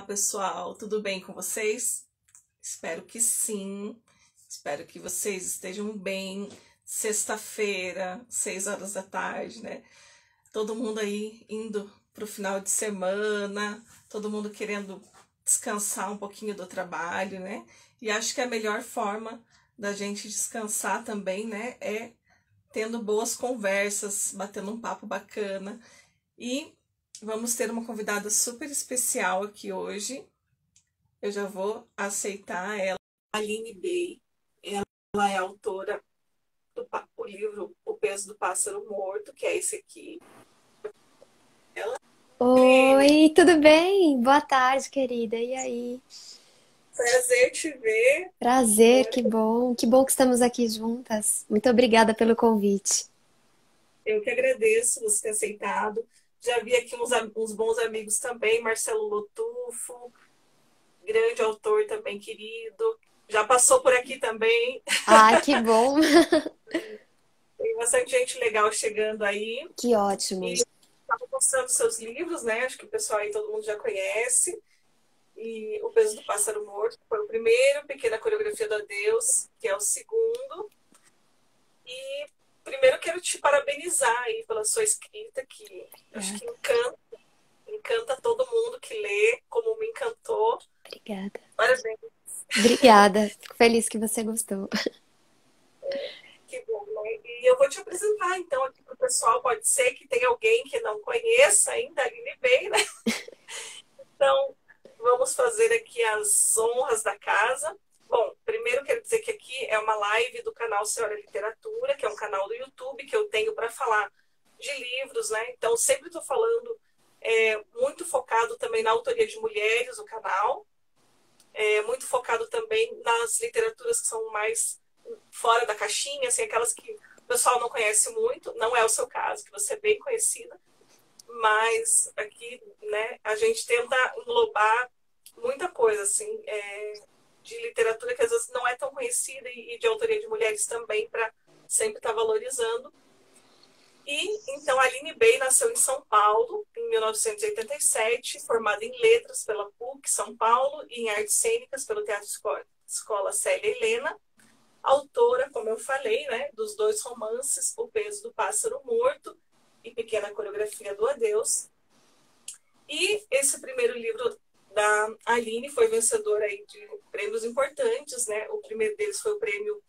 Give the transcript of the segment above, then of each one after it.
Pessoal, tudo bem com vocês? Espero que sim. Espero que vocês estejam bem. Sexta-feira, 6 horas da tarde, né? Todo mundo aí indo pro final de semana, todo mundo querendo descansar um pouquinho do trabalho, né? E acho que a melhor forma da gente descansar também, né, é tendo boas conversas, batendo um papo bacana. E vamos ter uma convidada super especial aqui hoje. Eu já vou aceitar ela, Aline Bey. Ela é autora do livro O Peso do Pássaro Morto, que é esse aqui. Ela, Aline, Oi, tudo bem? Boa tarde, querida. E aí? prazer te ver. Prazer, que bom. Que bom que estamos aqui juntas. Muito obrigada pelo convite. Eu que agradeço você ter aceitado. Já vi aqui uns bons amigos também, Marcelo Lotufo, grande autor também querido. Já passou por aqui também. Ah, que bom. Tem bastante gente legal chegando aí. Que ótimo. E estava mostrando seus livros, né? Acho que o pessoal aí todo mundo já conhece. E O Peso do Pássaro Morto foi o primeiro, Pequena Coreografia do Adeus, que é o segundo. E primeiro quero te parabenizar aí pela sua escrita, que acho que Obrigada, encanta todo mundo que lê, como me encantou. obrigada. Parabéns, Obrigada. Fico feliz que você gostou. que bom, né? E eu vou te apresentar então aqui para o pessoal. Pode ser que tenha alguém que não conheça ainda a Aline Bey, né? Então, vamos fazer aqui as honras da casa. Bom, primeiro quero dizer que aqui é uma live do canal Senhora Literatura, que é um canal do YouTube que eu tenho para falar de livros, né? Então, sempre estou falando muito focado também na autoria de mulheres, o canal, muito focado também nas literaturas que são mais fora da caixinha, assim, aquelas que o pessoal não conhece muito, não é o seu caso, que você é bem conhecida, mas aqui, né, a gente tenta englobar muita coisa, assim, de literatura que às vezes não é tão conhecida e de autoria de mulheres também, para sempre estar valorizando. E então a Aline Bey nasceu em São Paulo em 1987, formada em letras pela PUC São Paulo e em artes cênicas pelo Teatro Escola Célia Helena, autora, como eu falei, né, dos dois romances O Peso do Pássaro Morto e Pequena Coreografia do Adeus. E esse primeiro livro da Aline foi vencedor aí de prêmios importantes, né? O primeiro deles foi o prêmio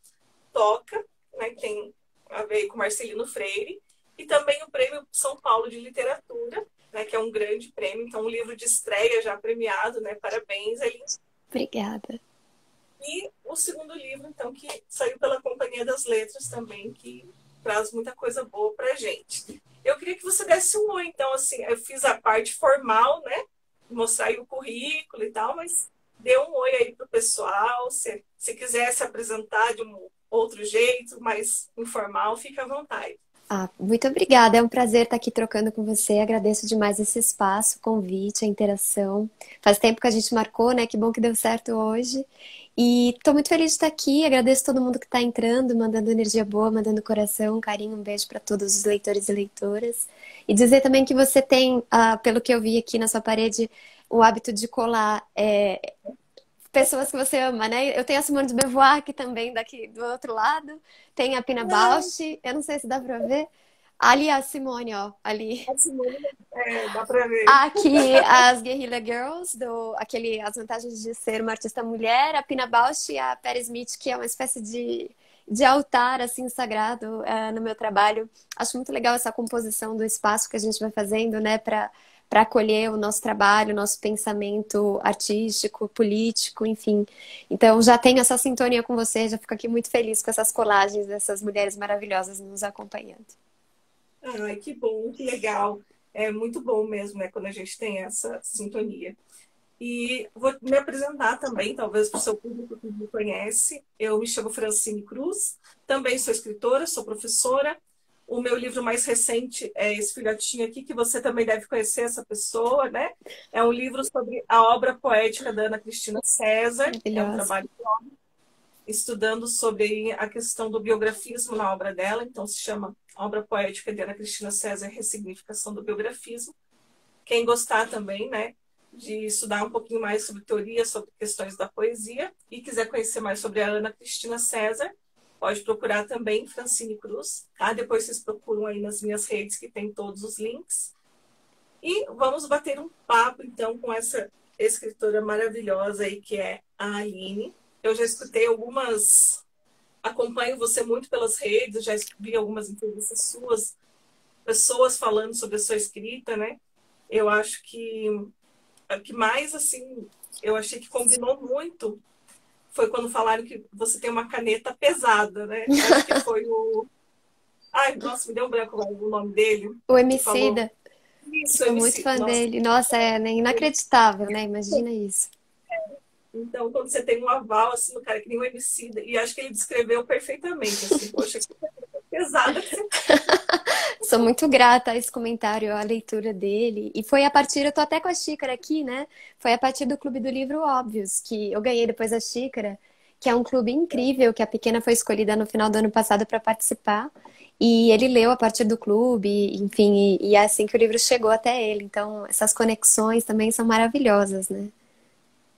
Toca, né, que tem a ver com Marcelino Freire, e também o prêmio São Paulo de Literatura, né, que é um grande prêmio, então um livro de estreia já premiado, né? Parabéns, Aline. Obrigada. E o segundo livro, então, que saiu pela Companhia das Letras também, que traz muita coisa boa pra gente. Eu queria que você desse um oi, então, assim, eu fiz a parte formal, né? Mostrar aí o currículo e tal, mas dê um oi aí pro pessoal. Se quiser se apresentar de um outro jeito, mais informal, fique à vontade. Ah, muito obrigada. É um prazer estar aqui trocando com você. Agradeço demais esse espaço, o convite, a interação. Faz tempo que a gente marcou, né? Que bom que deu certo hoje. E estou muito feliz de estar aqui. Agradeço todo mundo que está entrando, mandando energia boa, mandando coração, um carinho, um beijo para todos os leitores e leitoras. E dizer também que você tem, pelo que eu vi aqui na sua parede, o hábito de colar pessoas que você ama, né? Eu tenho a Simone de Beauvoir aqui também, daqui do outro lado. Tem a Pina Ah, Bausch, eu não sei se dá pra ver. Ali a Simone, ó, ali. a Simone, dá para ver. Aqui as Guerrilla Girls, As Vantagens de Ser uma Artista Mulher, a Pina Bausch e a Patti Smith, que é uma espécie de altar, assim, sagrado no meu trabalho. Acho muito legal essa composição do espaço que a gente vai fazendo, né, para acolher o nosso trabalho, o nosso pensamento artístico, político, enfim. Então, já tenho essa sintonia com você, já fico aqui muito feliz com essas colagens dessas mulheres maravilhosas nos acompanhando. Ai, que bom, que legal. É muito bom mesmo, né, quando a gente tem essa sintonia. E vou me apresentar também, talvez para o seu público que me conhece. Eu me chamo Francine Cruz, também sou escritora, sou professora. O meu livro mais recente é esse filhotinho aqui, que você também deve conhecer essa pessoa, né? É um livro sobre a obra poética da Ana Cristina César. É um Maravilhosa. trabalho estudando sobre a questão do biografismo na obra dela. Então, se chama Obra Poética de Ana Cristina César, Ressignificação do Biografismo. Quem gostar também, né? de estudar um pouquinho mais sobre teoria, sobre questões da poesia, e quiser conhecer mais sobre a Ana Cristina César, pode procurar também Francine Cruz, tá? Depois vocês procuram aí nas minhas redes, que tem todos os links. E vamos bater um papo, então, com essa escritora maravilhosa aí, que é a Aline. Eu já escutei algumas... Acompanho você muito pelas redes, já vi algumas entrevistas suas, pessoas falando sobre a sua escrita, né? Eu acho que o que mais, assim, eu achei que combinou muito foi quando falaram que você tem uma caneta pesada, né? Acho que foi o... Ai, nossa, me deu um branco o nome dele, O que falou Emicida, isso, sou muito MC. fã Nossa, dele. Nossa, é né, inacreditável, né? Imagina isso. então quando você tem um aval, assim, no cara que nem o MC, e acho que ele descreveu perfeitamente, assim, poxa, que caneta pesada que você... Sou muito grata a esse comentário, à leitura dele. E foi a partir, eu tô até com a xícara aqui, né? Foi a partir do Clube do Livro Óbvios, que eu ganhei depois a xícara, que é um clube incrível, que a pequena foi escolhida no final do ano passado para participar. E ele leu a partir do clube, enfim, e é assim que o livro chegou até ele. Então, essas conexões também são maravilhosas, né?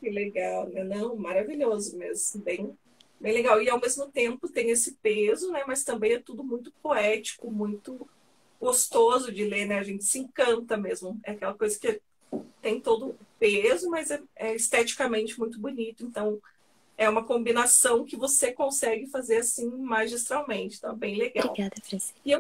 Que legal, né? Não, maravilhoso mesmo, bem, bem legal. E ao mesmo tempo tem esse peso, né? Mas também é tudo muito poético, muito gostoso de ler, né? A gente se encanta mesmo. É aquela coisa que tem todo o peso, mas é esteticamente muito bonito. Então, é uma combinação que você consegue fazer assim magistralmente. Então, bem legal. Obrigada, Francisca. E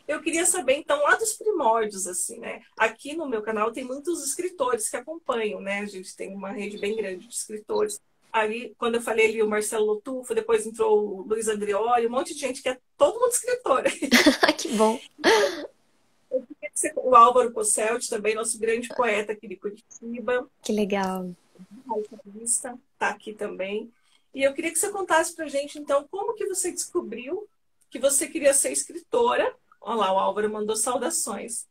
eu queria saber, então, lá dos primórdios, assim, né? Aqui no meu canal tem muitos escritores que acompanham, né? A gente tem uma rede bem grande de escritores. Ali, quando eu falei ali, o Marcelo Lotufo, depois entrou o Luiz Andreoli, um monte de gente que é todo mundo escritor. Que bom. O Álvaro Cosselt, também, nosso grande poeta aqui de Curitiba, Que legal. está aqui também. E eu queria que você contasse para a gente, então, como que você descobriu que você queria ser escritora. Olha lá, o Álvaro mandou saudações.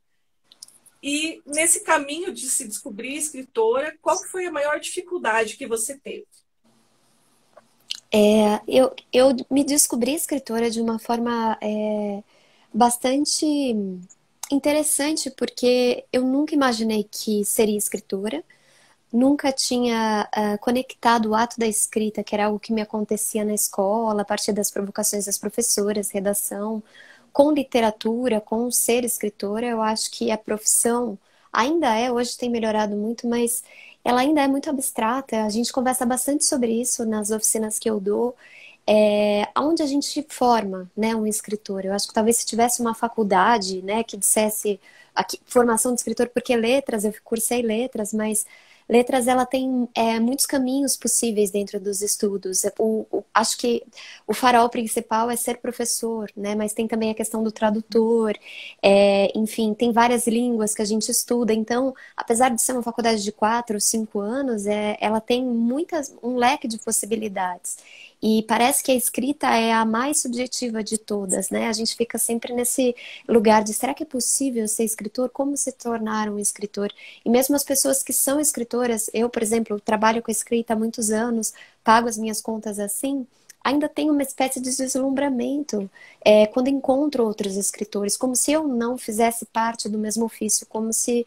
E nesse caminho de se descobrir escritora, qual foi a maior dificuldade que você teve? Eu me descobri escritora de uma forma bastante interessante, porque eu nunca imaginei que seria escritora, nunca tinha conectado o ato da escrita, que era algo que me acontecia na escola, a partir das provocações das professoras, redação, com literatura, com ser escritora. Eu acho que a profissão ainda hoje tem melhorado muito, mas ela ainda é muito abstrata. A gente conversa bastante sobre isso nas oficinas que eu dou, onde a gente forma, né, um escritor. Eu acho que talvez se tivesse uma faculdade, né, que dissesse aqui, formação de escritor, porque letras, eu cursei letras, mas letras ela tem muitos caminhos possíveis dentro dos estudos. Acho que o farol principal é ser professor, né, mas tem também a questão do tradutor, enfim, tem várias línguas que a gente estuda. Então, apesar de ser uma faculdade de 4 ou 5 anos, ela tem um leque de possibilidades. E parece que a escrita é a mais subjetiva de todas, né? A gente fica sempre nesse lugar de será que é possível ser escritor? Como se tornar um escritor? E mesmo as pessoas que são escritoras, eu, por exemplo, trabalho com escrita há muitos anos, pago as minhas contas assim, ainda tenho uma espécie de deslumbramento quando encontro outros escritores, como se eu não fizesse parte do mesmo ofício, como se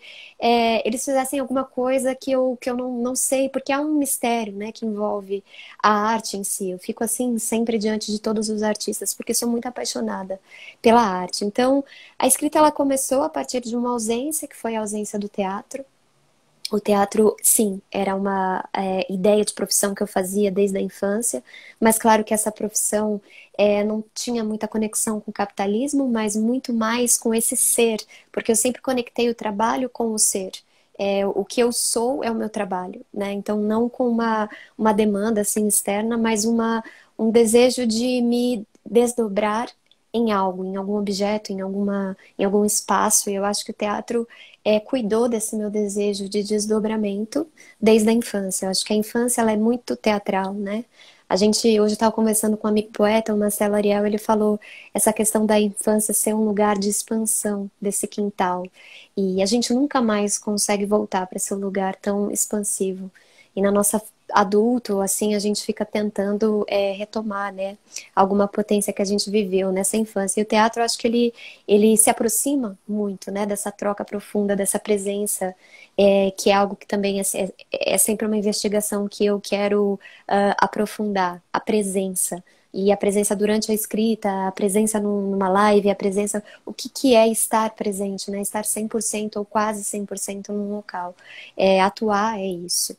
eles fizessem alguma coisa que eu não sei, porque há um mistério, né, que envolve a arte em si. Eu fico assim sempre diante de todos os artistas, porque sou muito apaixonada pela arte. Então, a escrita ela começou a partir de uma ausência, que foi a ausência do teatro. O teatro, sim, era uma ideia de profissão que eu fazia desde a infância, mas claro que essa profissão não tinha muita conexão com o capitalismo, mas muito mais com esse ser, porque eu sempre conectei o trabalho com o ser. O que eu sou é o meu trabalho, né? Então, não com uma demanda assim externa, mas um desejo de me desdobrar em algo, em algum objeto, em algum espaço. E eu acho que o teatro cuidou desse meu desejo de desdobramento desde a infância. Eu acho que a infância ela é muito teatral, né? A gente hoje estava conversando com um amigo poeta, o Marcelo Ariel, ele falou essa questão da infância ser um lugar de expansão desse quintal. E a gente nunca mais consegue voltar para esse lugar tão expansivo. E na nossa adulto, assim, a gente fica tentando retomar, né, alguma potência que a gente viveu nessa infância. E o teatro, eu acho que ele se aproxima muito, né, dessa troca profunda, dessa presença, que é algo que também é sempre uma investigação que eu quero aprofundar, a presença. E a presença durante a escrita, a presença numa live, a presença, o que que é estar presente, né? Estar 100% ou quase 100% num local. Atuar é isso.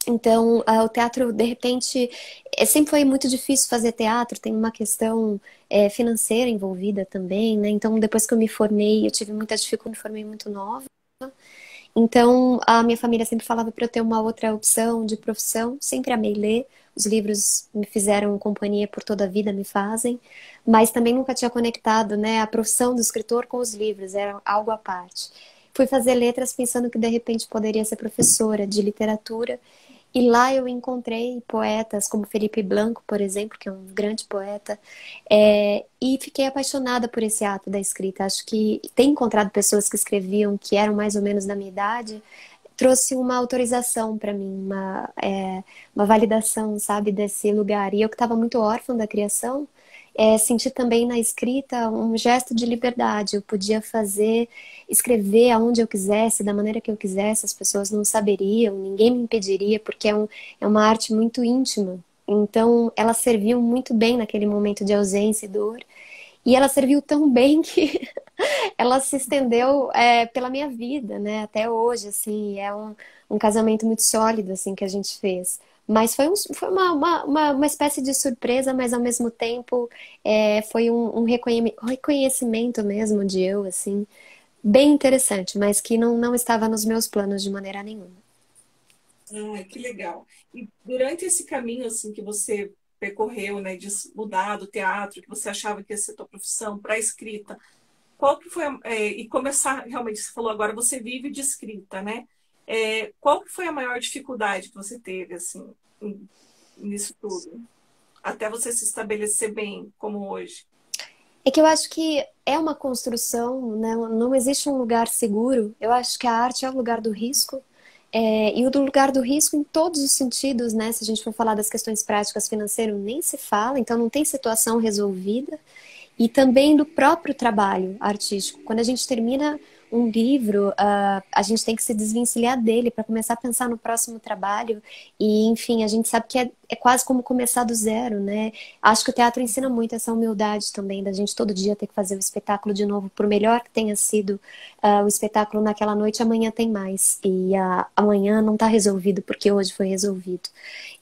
Então, o teatro, de repente, sempre foi muito difícil fazer teatro, tem uma questão financeira envolvida também, né? Então, depois que eu me formei, eu tive muita dificuldade, me formei muito nova. Então, a minha família sempre falava para eu ter uma outra opção de profissão. Sempre amei ler. Os livros me fizeram companhia por toda a vida, me fazem. Mas também nunca tinha conectado, né, a profissão do escritor com os livros. Era algo à parte. Fui fazer letras pensando que de repente poderia ser professora de literatura. E lá eu encontrei poetas como Felipe Blanco, por exemplo, que é um grande poeta, e fiquei apaixonada por esse ato da escrita. Acho que ter encontrado pessoas que escreviam, que eram mais ou menos da minha idade, trouxe uma autorização para mim, uma validação, sabe, desse lugar. E eu que estava muito órfã da criação, senti também na escrita um gesto de liberdade. Eu podia fazer, escrever aonde eu quisesse, da maneira que eu quisesse, as pessoas não saberiam, ninguém me impediria, porque é uma arte muito íntima. Então, ela serviu muito bem naquele momento de ausência e dor. E ela serviu tão bem que ela se estendeu pela minha vida, né? Até hoje, assim, é um casamento muito sólido, assim, que a gente fez. Mas foi uma espécie de surpresa, mas ao mesmo tempo foi um reconhecimento mesmo de eu, assim, bem interessante, mas que não estava nos meus planos de maneira nenhuma. Ai, que legal. E durante esse caminho assim que você percorreu, né, de mudar do teatro, que você achava que ia ser tua profissão, para a escrita, qual que foi e começar realmente, você falou agora você vive de escrita, né? Qual que foi a maior dificuldade que você teve assim nisso tudo, até você se estabelecer bem como hoje? É que eu acho que é uma construção, né? Não existe um lugar seguro. Eu acho que a arte é o lugar do risco. E o do lugar do risco em todos os sentidos, né? Se a gente for falar das questões práticas financeiras, nem se fala, então não tem situação resolvida. E também do próprio trabalho artístico. Quando a gente termina um livro, a gente tem que se desvencilhar dele para começar a pensar no próximo trabalho. E, enfim, a gente sabe que é quase como começar do zero, né? Acho que o teatro ensina muito essa humildade também, da gente todo dia ter que fazer o espetáculo de novo, por melhor que tenha sido o espetáculo naquela noite, amanhã tem mais. E amanhã não está resolvido, porque hoje foi resolvido.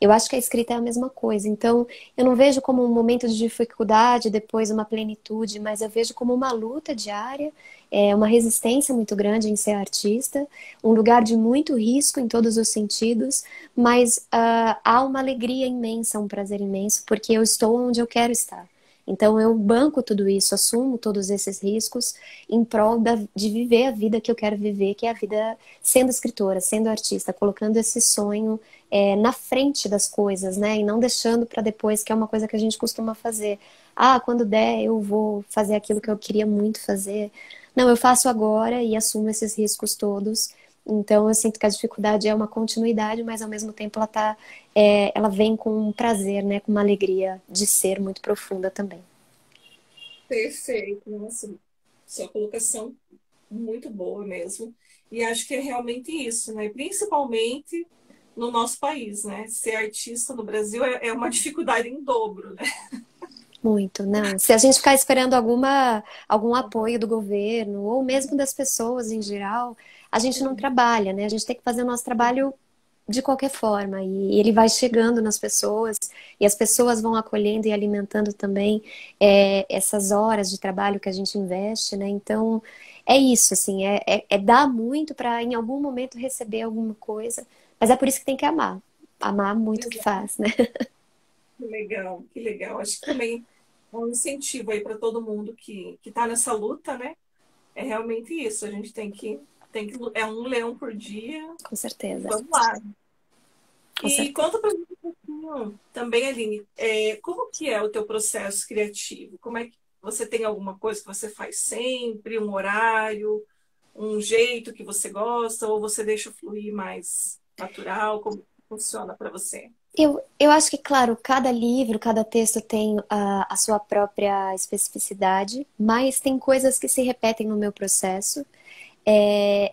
Eu acho que a escrita é a mesma coisa. Então, eu não vejo como um momento de dificuldade, depois uma plenitude, mas eu vejo como uma luta diária, uma resistência muito grande em ser artista, um lugar de muito risco em todos os sentidos, mas há uma alegria imensa, um prazer imenso, porque eu estou onde eu quero estar. Então eu banco tudo isso, assumo todos esses riscos em prol de viver a vida que eu quero viver, que é a vida sendo escritora, sendo artista, colocando esse sonho na frente das coisas, né? E não deixando para depois, que é uma coisa que a gente costuma fazer. Ah, quando der, eu vou fazer aquilo que eu queria muito fazer. Não, eu faço agora e assumo esses riscos todos. Então, eu sinto que a dificuldade é uma continuidade, mas ao mesmo tempo ela vem com um prazer, né? Com uma alegria de ser muito profunda também. Perfeito, nossa, sua colocação muito boa mesmo. E acho que é realmente isso, né? Principalmente no nosso país, né? Ser artista no Brasil é uma dificuldade em dobro, né? Muito, não. Se a gente ficar esperando algum apoio do governo, ou mesmo das pessoas em geral, a gente não trabalha, né? A gente tem que fazer o nosso trabalho de qualquer forma, e ele vai chegando nas pessoas, e as pessoas vão acolhendo e alimentando também essas horas de trabalho que a gente investe, né? Então, é isso, assim, é dar muito para em algum momento receber alguma coisa, mas é por isso que tem que amar muito o que Exato. faz, né? Que legal, que legal. Acho que também é um incentivo aí para todo mundo que está nessa luta, né? É realmente isso. A gente é um leão por dia Com e certeza, vamos lá. com E certeza. conta para mim um pouquinho também, Aline, como que é o teu processo criativo? Como é que você tem alguma coisa que você faz sempre, um horário, um jeito que você gosta, ou você deixa fluir mais natural? Como... funciona para você? Eu acho que, claro, cada livro, cada texto tem a sua própria especificidade, mas tem coisas que se repetem no meu processo.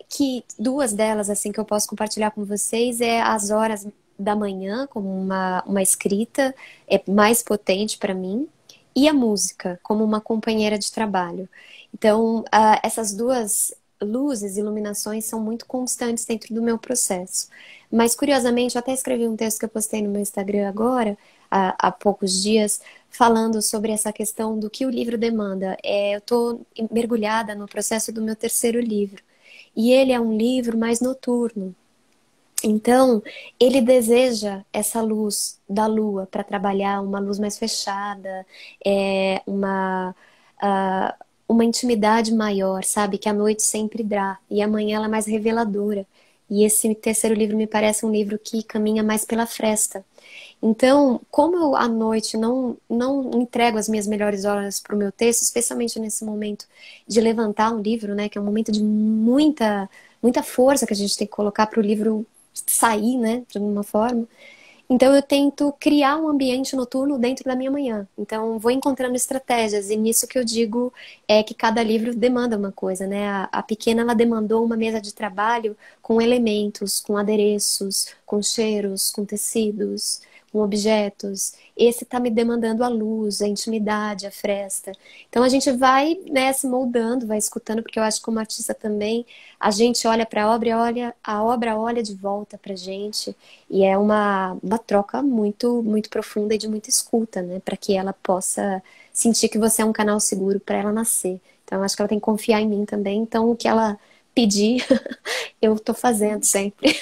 Que duas delas, assim, que eu posso compartilhar com vocês é as horas da manhã, como uma escrita, é mais potente para mim, e a música, como uma companheira de trabalho. Então, essas duas luzes, iluminações, são muito constantes dentro do meu processo. Mas, curiosamente, eu até escrevi um texto que eu postei no meu Instagram agora, há poucos dias, falando sobre essa questão do que o livro demanda. Eu estou mergulhada no processo do meu terceiro livro. E ele é um livro mais noturno. Então, ele deseja essa luz da lua para trabalhar, uma luz mais fechada, é, uma, ah, uma intimidade maior, sabe? Que a noite sempre dá. E amanhã ela é mais reveladora. E esse terceiro livro me parece um livro que caminha mais pela fresta. Então, como eu à noite não entrego as minhas melhores horas para o meu texto, especialmente nesse momento de levantar um livro, né, que é um momento de muita força que a gente tem que colocar para o livro sair, né, de alguma forma. Então, eu tento criar um ambiente noturno dentro da minha manhã. Então, vou encontrando estratégias, e nisso que eu digo é que cada livro demanda uma coisa, né? A pequena, ela demandou uma mesa de trabalho com elementos, com adereços, com cheiros, com tecidos, com objetos. Esse está me demandando a luz, a intimidade, a fresta. Então, a gente vai, né, se moldando, vai escutando, porque eu acho que como artista também, a gente olha para a obra e a obra olha de volta para a gente. E é uma troca muito profunda e de muita escuta, né? Para que ela possa sentir que você é um canal seguro para ela nascer. Então, eu acho que ela tem que confiar em mim também. Então, o que ela pedir, eu tô fazendo sempre.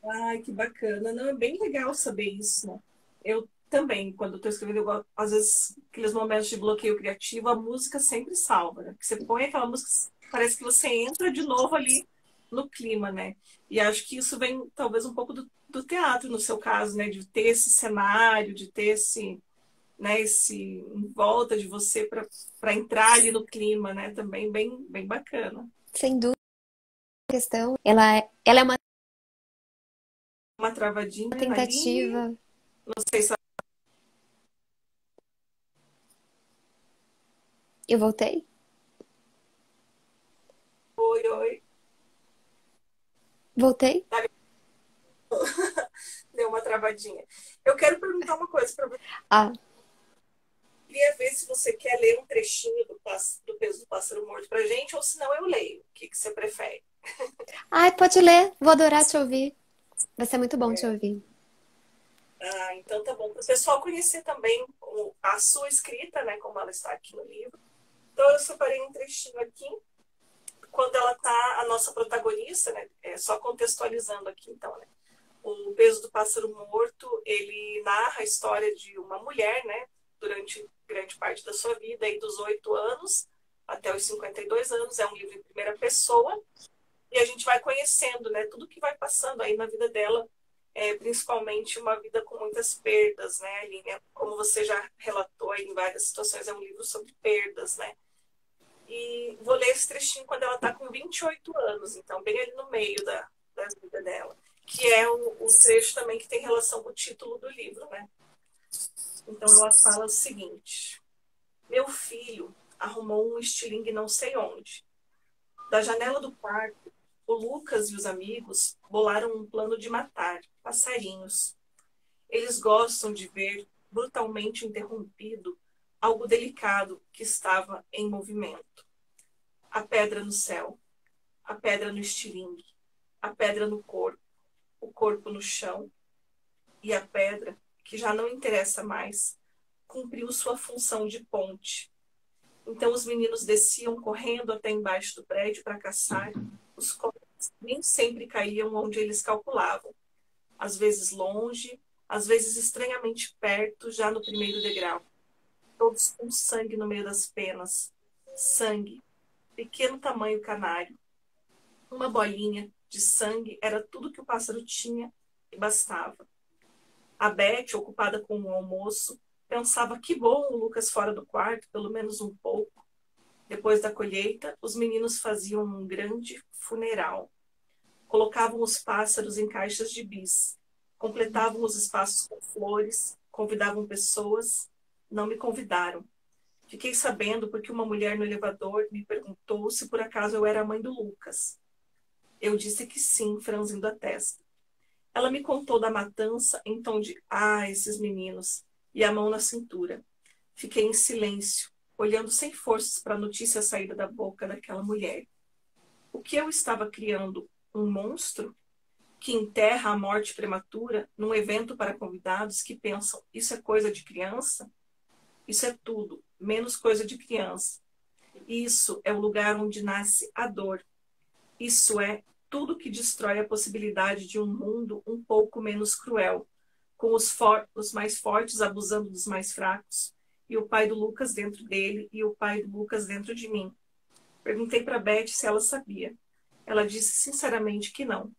Ai, que bacana. Não, é bem legal saber isso, né? Eu também, quando estou escrevendo, às vezes, aqueles momentos de bloqueio criativo, a música sempre salva, né? Porque você põe aquela música, parece que você entra de novo ali no clima, né? E acho que isso vem, talvez, um pouco do teatro, no seu caso, né? De ter esse cenário, de ter esse, né, esse em volta de você para entrar ali no clima, né? Também bem bacana. Sem dúvida, a questão, ela é uma Uma travadinha na linha, tentativa. não sei se Eu voltei? foi, oi. Voltei? Deu uma travadinha. Eu quero perguntar uma coisa para você. Ah, Queria ver se você quer ler um trechinho do Peso do Pássaro Morto para gente, ou se não eu leio. O que você prefere? ai, pode ler. Vou adorar te ouvir. Vai ser muito bom te ouvir. Ah, então tá bom. Para o pessoal conhecer também a sua escrita, né, como ela está aqui no livro. Então eu separei um trechinho aqui, quando ela tá, a nossa protagonista, né, só contextualizando aqui então, né. O Peso do Pássaro Morto, ele narra a história de uma mulher, né, durante grande parte da sua vida, aí dos 8 anos até os 52 anos. É um livro em primeira pessoa, e a gente vai conhecendo, né, tudo que vai passando aí na vida dela, principalmente uma vida com muitas perdas, né, Aline? Como você já relatou aí em várias situações, é um livro sobre perdas, né? E vou ler esse trechinho quando ela está com 28 anos, então bem ali no meio da vida dela, que é o trecho também que tem relação com o título do livro, né? Então ela fala o seguinte: meu filho arrumou um estilingue não sei onde. Da janela do quarto, o Lucas e os amigos bolaram um plano de matar passarinhos. Eles gostam de ver brutalmente interrompido algo delicado que estava em movimento. A pedra no céu, a pedra no estilingue, a pedra no corpo, o corpo no chão, e a pedra, que já não interessa mais, cumpriu sua função de ponte. Então os meninos desciam correndo até embaixo do prédio para caçar. Os corpos nem sempre caíam onde eles calculavam. Às vezes longe, às vezes estranhamente perto, já no primeiro degrau. Todos com sangue no meio das penas. Sangue, pequeno tamanho canário. Uma bolinha de sangue era tudo que o pássaro tinha e bastava. A Beth, ocupada com o almoço, pensava que bom o Lucas fora do quarto, pelo menos um pouco. Depois da colheita, os meninos faziam um grande funeral. Colocavam os pássaros em caixas de bis completavam os espaços com flores, convidavam pessoas, não me convidaram. Fiquei sabendo porque uma mulher no elevador me perguntou se por acaso eu era a mãe do Lucas. Eu disse que sim, franzindo a testa. Ela me contou da matança em tom de esses meninos, e a mão na cintura. Fiquei em silêncio, olhando sem forças para a notícia saída da boca daquela mulher. O que eu estava criando? Um monstro? Que enterra a morte prematura num evento para convidados que pensam, isso é coisa de criança? Isso é tudo, menos coisa de criança. Isso é o lugar onde nasce a dor. Isso é tudo que destrói a possibilidade de um mundo um pouco menos cruel, com os mais fortes abusando dos mais fracos, e o pai do Lucas dentro dele e o pai do Lucas dentro de mim. Perguntei para Beth se ela sabia. Ela disse sinceramente que não.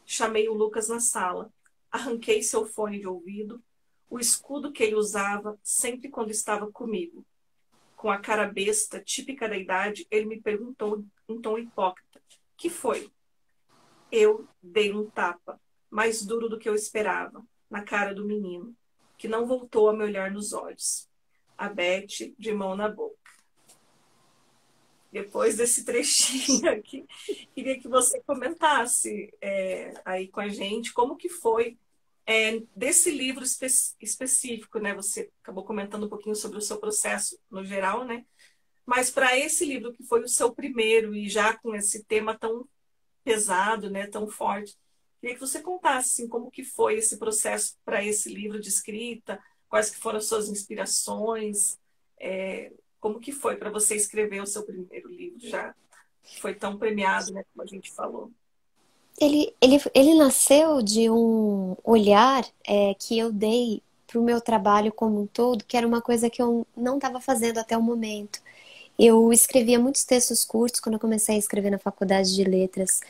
Chamei o Lucas na sala. Arranquei seu fone de ouvido, o escudo que ele usava sempre quando estava comigo. Com a cara besta, típica da idade, ele me perguntou em tom hipócrita. Que foi? Eu dei um tapa, mais duro do que eu esperava, na cara do menino, que não voltou a me olhar nos olhos. A Beth, de mão na boca. Depois desse trechinho aqui, queria que você comentasse aí com a gente como que foi desse livro específico, né? Você acabou comentando um pouquinho sobre o seu processo no geral, né? Mas para esse livro que foi o seu primeiro e já com esse tema tão pesado, né? Tão forte, queria que você contasse assim, como que foi esse processo para esse livro de escrita, quais que foram as suas inspirações, como que foi para você escrever o seu primeiro livro já que foi tão premiado, né? Como a gente falou. Ele nasceu de um olhar que eu dei para o meu trabalho como um todo, que era uma coisa que eu não estava fazendo até o momento. Eu escrevia muitos textos curtos quando eu comecei a escrever na faculdade de letras.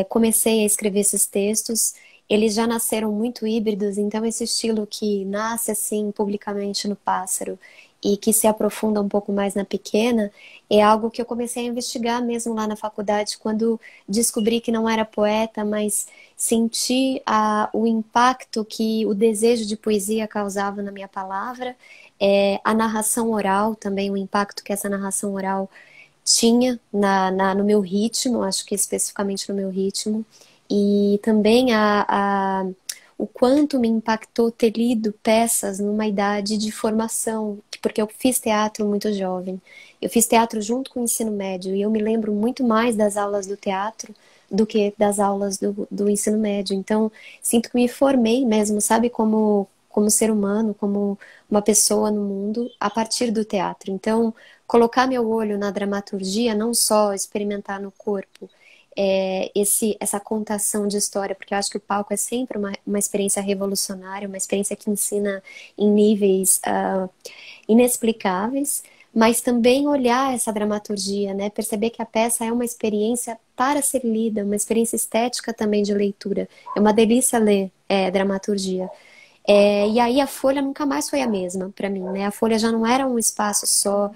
Comecei a escrever esses textos, eles já nasceram muito híbridos, então esse estilo que nasce assim publicamente no Pássaro e que se aprofunda um pouco mais na Pequena é algo que eu comecei a investigar mesmo lá na faculdade, quando descobri que não era poeta, mas senti o impacto que o desejo de poesia causava na minha palavra, a narração oral também, o impacto que essa narração oral tinha no meu ritmo, acho que especificamente no meu ritmo, e também o quanto me impactou ter lido peças numa idade de formação, porque eu fiz teatro muito jovem. Eu fiz teatro junto com o ensino médio, e eu me lembro muito mais das aulas do teatro do que das aulas do ensino médio. Então, sinto que me formei mesmo, sabe, como ser humano, como uma pessoa no mundo, a partir do teatro. Então, colocar meu olho na dramaturgia, não só experimentar no corpo essa contação de história, porque eu acho que o palco é sempre uma experiência revolucionária, uma experiência que ensina em níveis inexplicáveis, mas também olhar essa dramaturgia, né? Perceber que a peça é uma experiência para ser lida, uma experiência estética também de leitura. É uma delícia ler dramaturgia. E aí a Folha nunca mais foi a mesma para mim, né? A Folha já não era um espaço só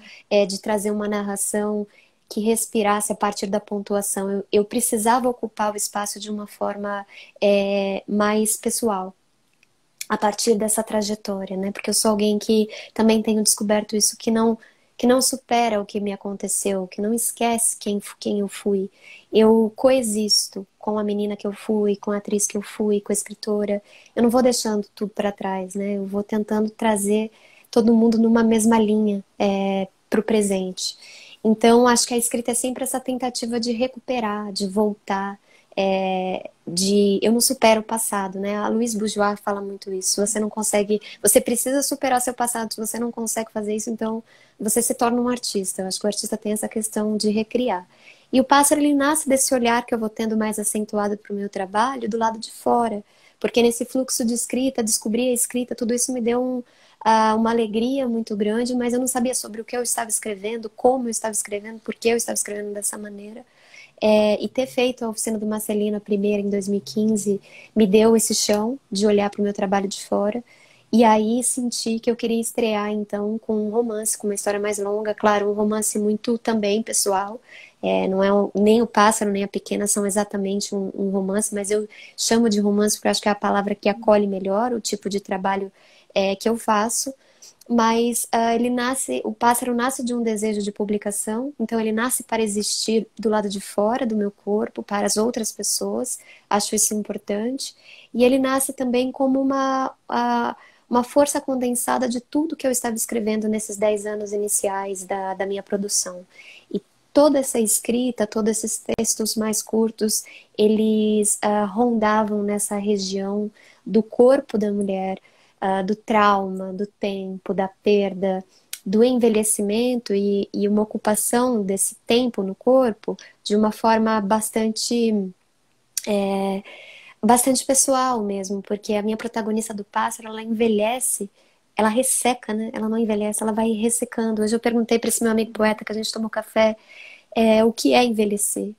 de trazer uma narração que respirasse a partir da pontuação. Eu precisava ocupar o espaço de uma forma mais pessoal, a partir dessa trajetória, né? Porque eu sou alguém que também tenho descoberto isso, que não supera o que me aconteceu, que não esquece quem eu fui. Eu coexisto com a menina que eu fui, com a atriz que eu fui, com a escritora. Eu não vou deixando tudo para trás, né? Eu vou tentando trazer todo mundo numa mesma linha para o presente. Então, acho que a escrita é sempre essa tentativa de recuperar, de voltar, eu não supero o passado, né? A Louise Bourgeois fala muito isso. Você não consegue, você precisa superar seu passado. Se você não consegue fazer isso, então você se torna um artista. Eu acho que o artista tem essa questão de recriar. E o pássaro, ele nasce desse olhar que eu vou tendo mais acentuado para o meu trabalho, do lado de fora. Porque nesse fluxo de escrita, descobrir a escrita, tudo isso me deu uma alegria muito grande, mas eu não sabia sobre o que eu estava escrevendo, como eu estava escrevendo, por que eu estava escrevendo dessa maneira. E ter feito a oficina do Marcelino, a primeira, em 2015, me deu esse chão de olhar para o meu trabalho de fora. E aí senti que eu queria estrear então com um romance, com uma história mais longa, claro, um romance muito também pessoal. Não é nem o Pássaro nem a Pequena são exatamente um romance, mas eu chamo de romance porque eu acho que é a palavra que acolhe melhor o tipo de trabalho que eu faço. Mas ele nasce, o pássaro nasce de um desejo de publicação, então ele nasce para existir do lado de fora do meu corpo, para as outras pessoas, acho isso importante. E ele nasce também como uma força condensada de tudo que eu estava escrevendo nesses 10 anos iniciais da minha produção. E toda essa escrita, todos esses textos mais curtos, eles rondavam nessa região do corpo da mulher, do trauma, do tempo, da perda, do envelhecimento e uma ocupação desse tempo no corpo de uma forma bastante pessoal mesmo, porque a minha protagonista do pássaro, ela envelhece, ela resseca, né? Ela não envelhece, ela vai ressecando. Hoje eu perguntei para esse meu amigo poeta que a gente tomou café, o que é envelhecer?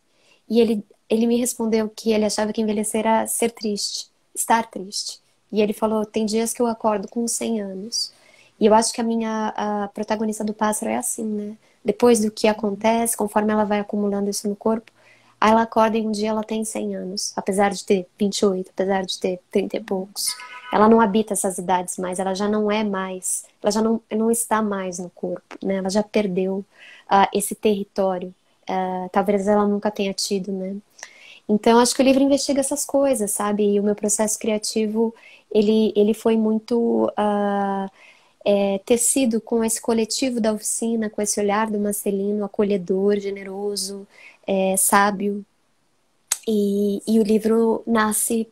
E ele me respondeu que ele achava que envelhecer era ser triste, estar triste. E ele falou, tem dias que eu acordo com 100 anos. E eu acho que a protagonista do pássaro é assim, né? Depois do que acontece, conforme ela vai acumulando isso no corpo, aí ela acorda e um dia ela tem 100 anos, apesar de ter 28, apesar de ter 30 e poucos. Ela não habita essas idades mais, ela já não é mais, ela já não está mais no corpo, né? Ela já perdeu esse território. Talvez ela nunca tenha tido, né? Então, acho que o livro investiga essas coisas, sabe? E o meu processo criativo, ele foi muito tecido com esse coletivo da oficina, com esse olhar do Marcelino, acolhedor, generoso, sábio. E o livro nasce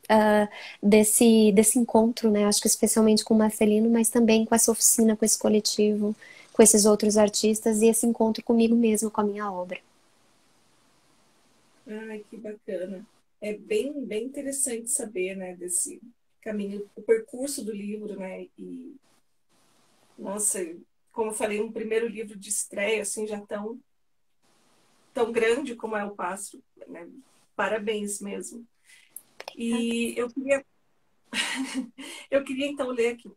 desse encontro, né? Acho que especialmente com o Marcelino, mas também com essa oficina, com esse coletivo, com esses outros artistas e esse encontro comigo mesmo, com a minha obra. Ai, que bacana. É bem interessante saber, né, desse caminho, o percurso do livro, né? E, nossa, como eu falei, um primeiro livro de estreia, assim, já tão grande como é o Pássaro, né? Parabéns mesmo. E eu queria então ler aqui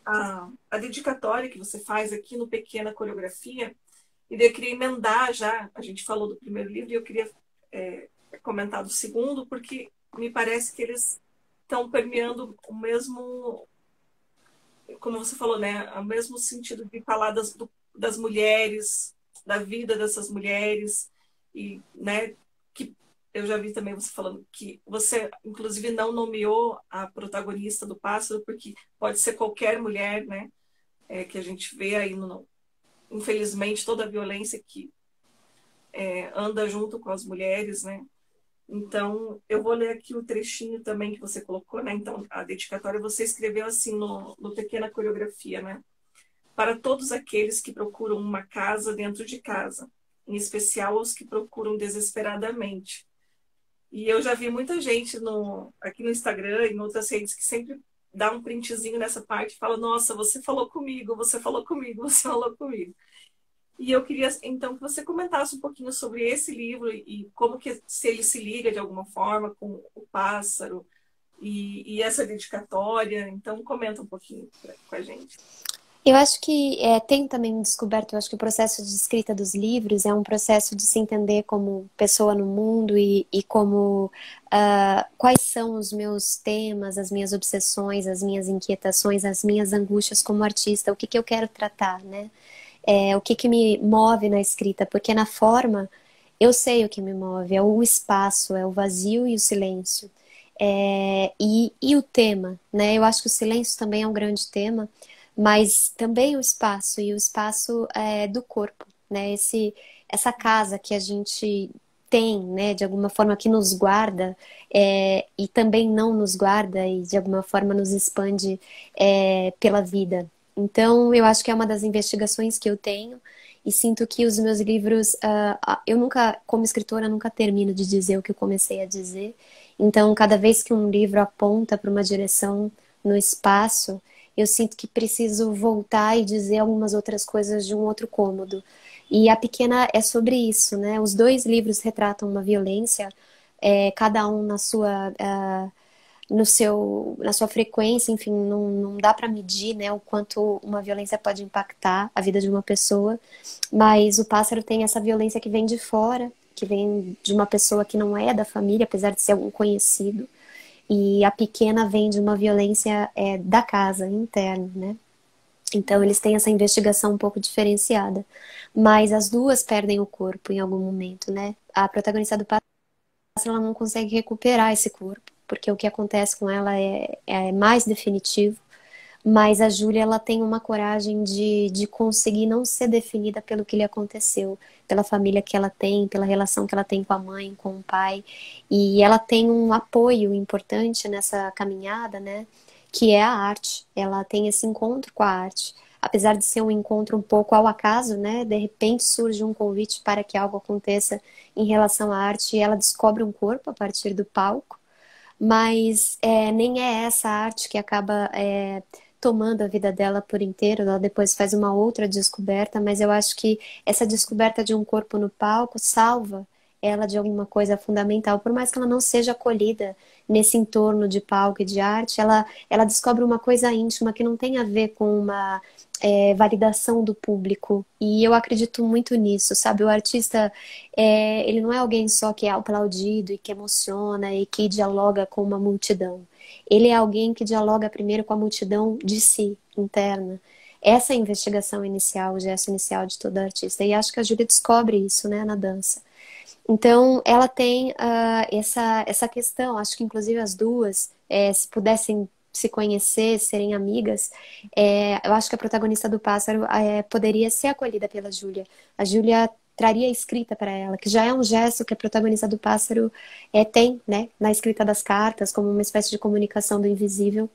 a dedicatória que você faz aqui no Pequena Coreografia, e daí eu queria emendar já, a gente falou do primeiro livro, e eu queria comentar do segundo, porque me parece que eles estão permeando o mesmo, como você falou, né, o mesmo sentido de falar das mulheres, da vida dessas mulheres, e, né, que eu já vi também você falando que você, inclusive, não nomeou a protagonista do Pássaro, porque pode ser qualquer mulher, né, que a gente vê aí, infelizmente, toda a violência que anda junto com as mulheres, né. Então, eu vou ler aqui o trechinho também que você colocou, né? Então, a dedicatória você escreveu assim no Pequena Coreografia, né? Para todos aqueles que procuram uma casa dentro de casa, em especial os que procuram desesperadamente. E eu já vi muita gente aqui no Instagram e em outras redes que sempre dá um printzinho nessa parte e fala: Nossa, você falou comigo, você falou comigo, você falou comigo. E eu queria, então, que você comentasse um pouquinho sobre esse livro e como que se ele se liga de alguma forma com o pássaro e essa dedicatória. Então, comenta um pouquinho com a gente. Eu acho que tem também descoberto, eu acho que o processo de escrita dos livros é um processo de se entender como pessoa no mundo e como quais são os meus temas, as minhas obsessões, as minhas inquietações, as minhas angústias como artista, o que eu quero tratar, né? O que me move na escrita, porque na forma eu sei o que me move, é o espaço, é o vazio e o silêncio. E o tema, né? Eu acho que o silêncio também é um grande tema, mas também o espaço do corpo, né? Essa casa que a gente tem, né? De alguma forma que nos guarda e também não nos guarda e de alguma forma nos expande pela vida. Então, eu acho que é uma das investigações que eu tenho e sinto que os meus livros, eu nunca, como escritora, nunca termino de dizer o que eu comecei a dizer. Então, cada vez que um livro aponta para uma direção no espaço, eu sinto que preciso voltar e dizer algumas outras coisas de um outro cômodo. E A Pequena é sobre isso, né? Os dois livros retratam uma violência, cada um na sua frequência, enfim, não dá para medir, né, o quanto uma violência pode impactar a vida de uma pessoa, mas o pássaro tem essa violência que vem de fora, que vem de uma pessoa que não é da família, apesar de ser algum conhecido, e a pequena vem de uma violência da casa, interna, né? Então eles têm essa investigação um pouco diferenciada. Mas as duas perdem o corpo em algum momento, né? A protagonista do pássaro, ela não consegue recuperar esse corpo, porque o que acontece com ela é mais definitivo. Mas a Júlia, ela tem uma coragem de conseguir não ser definida pelo que lhe aconteceu, pela família que ela tem, pela relação que ela tem com a mãe, com o pai. E ela tem um apoio importante nessa caminhada, né? Que é a arte. Ela tem esse encontro com a arte. Apesar de ser um encontro um pouco ao acaso, né? De repente surge um convite para que algo aconteça em relação à arte e ela descobre um corpo a partir do palco. Mas nem é essa arte que acaba tomando a vida dela por inteiro. Ela depois faz uma outra descoberta, mas eu acho que essa descoberta de um corpo no palco salva ela de alguma coisa fundamental. Por mais que ela não seja acolhida nesse entorno de palco e de arte, ela descobre uma coisa íntima que não tem a ver com uma validação do público. E eu acredito muito nisso, sabe? O artista, ele não é alguém só que é aplaudido e que emociona e que dialoga com uma multidão. Ele é alguém que dialoga primeiro com a multidão de si, interna. Essa é a investigação inicial, o gesto inicial de todo artista. E acho que a Júlia descobre isso, né, na dança. Então, ela tem essa questão. Acho que, inclusive, as duas, se pudessem se conhecer, serem amigas, eu acho que a protagonista do Pássaro poderia ser acolhida pela Júlia. A Júlia traria a escrita para ela, que já é um gesto que a protagonista do Pássaro tem, né, na escrita das cartas, como uma espécie de comunicação do invisível,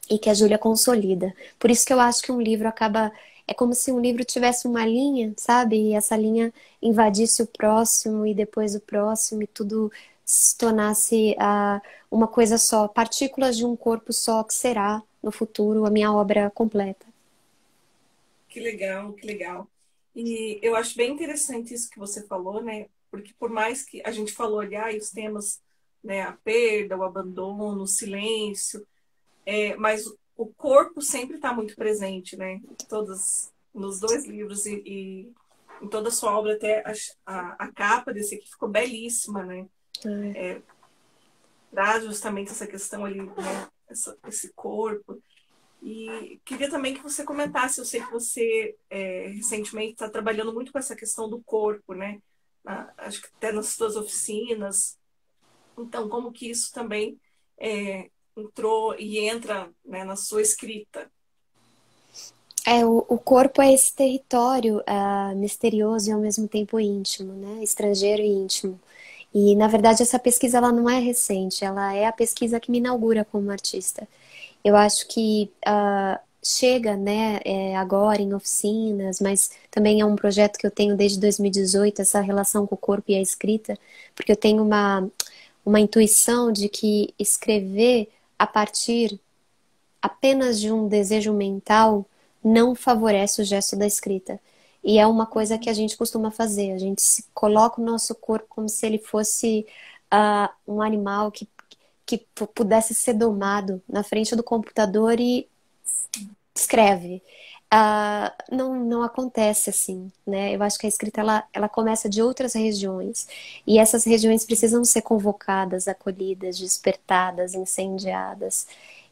e que a Júlia consolida. Por isso que eu acho que um livro acaba. É como se um livro tivesse uma linha, sabe? E essa linha invadisse o próximo e depois o próximo, e tudo se tornasse uma coisa só, partículas de um corpo só, que será, no futuro, a minha obra completa. Que legal, que legal. E eu acho bem interessante isso que você falou, né? Porque por mais que a gente falou ali, os temas, né, a perda, o abandono, o silêncio, mas o corpo sempre está muito presente, né? Nos dois livros e em toda a sua obra, até a capa desse aqui ficou belíssima, né? Traz justamente essa questão ali, né? Esse corpo. E queria também que você comentasse, eu sei que você recentemente está trabalhando muito com essa questão do corpo, né? Acho que até nas suas oficinas. Então, como que isso também entrou e entra, né, na sua escrita? O corpo é esse território misterioso e ao mesmo tempo íntimo, né? Estrangeiro e íntimo. E, na verdade, essa pesquisa ela não é recente, ela é a pesquisa que me inaugura como artista. Eu acho que chega, né, agora em oficinas, mas também é um projeto que eu tenho desde 2018, essa relação com o corpo e a escrita, porque eu tenho uma intuição de que escrever a partir apenas de um desejo mental não favorece o gesto da escrita. E é uma coisa que a gente costuma fazer. A gente se coloca o nosso corpo como se ele fosse um animal que pudesse ser domado na frente do computador e escreve. Não acontece assim, né? Eu acho que a escrita ela começa de outras regiões e essas regiões precisam ser convocadas, acolhidas, despertadas, incendiadas.